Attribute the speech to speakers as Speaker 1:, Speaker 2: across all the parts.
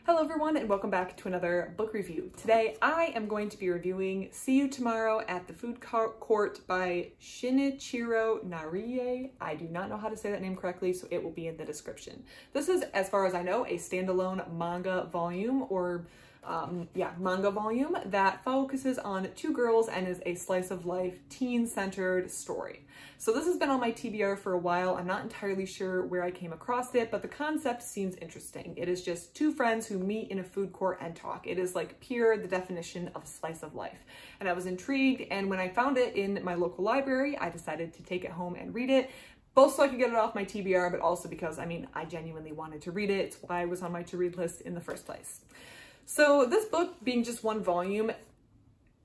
Speaker 1: Hello everyone and welcome back to another book review. Today I am going to be reviewing See You Tomorrow at the Food Court by Shinichiro Nariie. I do not know how to say that name correctly, so it will be in the description. This is, as far as I know, a standalone manga volume manga volume that focuses on two girls and is a slice of life teen-centered story. So this has been on my TBR for a while. I'm not entirely sure where I came across it, but the concept seems interesting. It is just two friends who meet in a food court and talk. It is like pure the definition of a slice of life. And I was intrigued, and when I found it in my local library, I decided to take it home and read it. Both so I could get it off my TBR, but also because, I genuinely wanted to read it. It's why it was on my to-read list in the first place. So this book being just one volume,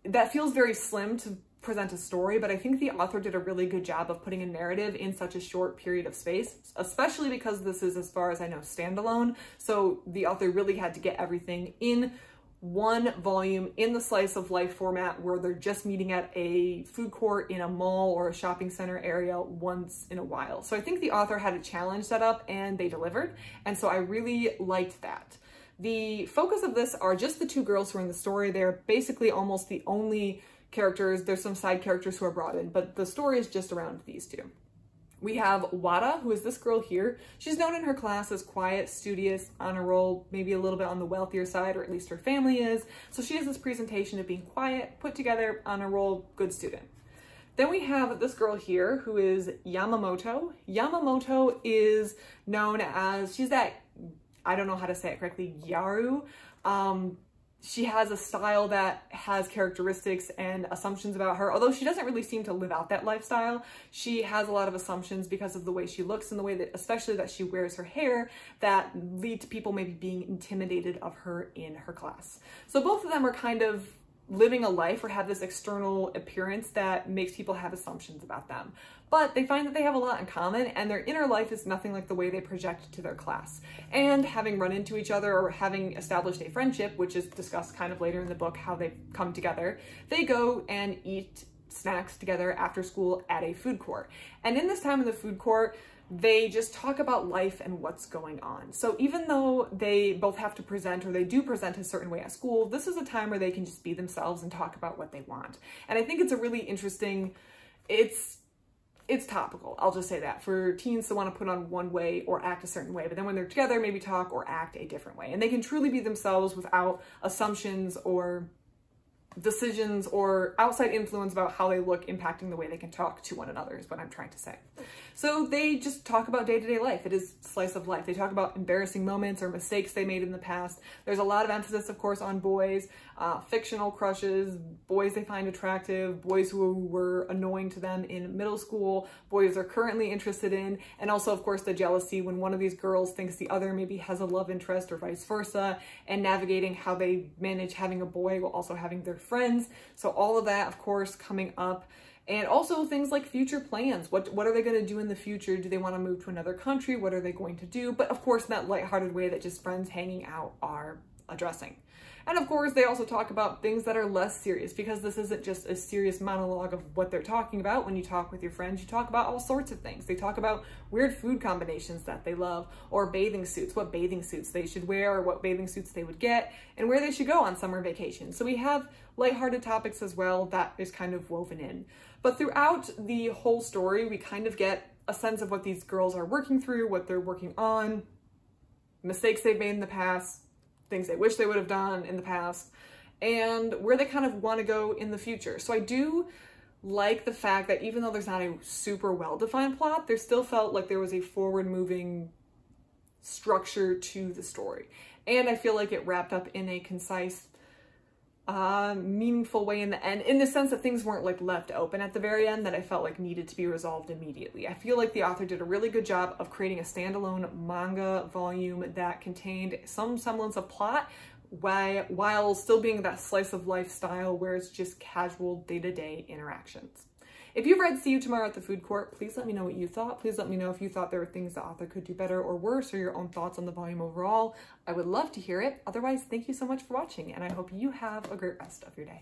Speaker 1: that feels very slim to present a story, but I think the author did a really good job of putting a narrative in such a short period of space, especially because this is, as far as I know, standalone. So the author really had to get everything in one volume in the slice of life format where they're just meeting at a food court in a mall or a shopping center area once in a while. So I think the author had a challenge set up and they delivered. And so I really liked that. The focus of this are just the two girls who are in the story. They're basically almost the only characters. There's some side characters who are brought in, but the story is just around these two. We have Wada, who is this girl here. She's known in her class as quiet, studious, honor roll, maybe a little bit on the wealthier side, or at least her family is. So she has this presentation of being quiet, put together, honor roll, good student. Then we have this girl here who is Yamamoto. Yamamoto is known as, she's that, I don't know how to say it correctly, Gyaru. She has a style that has characteristics and assumptions about her. Although she doesn't really seem to live out that lifestyle, she has a lot of assumptions because of the way she looks and the way that, especially that she wears her hair, that lead to people maybe being intimidated of her in her class. So both of them are kind of living a life or have this external appearance that makes people have assumptions about them. But they find that they have a lot in common, and their inner life is nothing like the way they project to their class. And having run into each other or having established a friendship, which is discussed kind of later in the book how they come together, they go and eat snacks together after school at a food court. And in this time in the food court, they just talk about life and what's going on. So even though they both have to present, or they do present a certain way at school, this is a time where they can just be themselves and talk about what they want. And I think it's a really interesting, it's topical, I'll just say that, for teens to want to put on one way or act a certain way, but then when they're together, maybe talk or act a different way. And they can truly be themselves without assumptions or decisions or outside influence about how they look impacting the way they can talk to one another, is what I'm trying to say. So they just talk about day-to-day life. It is slice of life. They talk about embarrassing moments or mistakes they made in the past. There's a lot of emphasis, of course, on boys, fictional crushes, boys they find attractive, boys who were annoying to them in middle school, boys they're currently interested in, and also, of course, the jealousy when one of these girls thinks the other maybe has a love interest or vice versa, and navigating how they manage having a boy while also having their friends. So all of that, of course, coming up. And also things like future plans. What are they going to do in the future? Do they want to move to another country? What are they going to do? But of course, in that lighthearted way that just friends hanging out are addressing. And of course, they also talk about things that are less serious, because this isn't just a serious monologue of what they're talking about. When you talk with your friends, you talk about all sorts of things. They talk about weird food combinations that they love, or bathing suits, what bathing suits they should wear, or what bathing suits they would get, and where they should go on summer vacation. So we have lighthearted topics as well that is kind of woven in. But throughout the whole story, we kind of get a sense of what these girls are working through, what they're working on, mistakes they've made in the past, things they wish they would have done in the past, and where they kind of want to go in the future. So I do like the fact that even though there's not a super well-defined plot, there still felt like there was a forward-moving structure to the story. And I feel like it wrapped up in a concise, meaningful way in the end, in the sense that things weren't like left open at the very end that I felt like needed to be resolved immediately. I feel like the author did a really good job of creating a standalone manga volume that contained some semblance of plot while still being that slice of life style where it's just casual day-to-day interactions. If you've read See You Tomorrow at the Food Court, please let me know what you thought. Please let me know if you thought there were things the author could do better or worse, or your own thoughts on the volume overall. I would love to hear it. Otherwise, thank you so much for watching, and I hope you have a great rest of your day.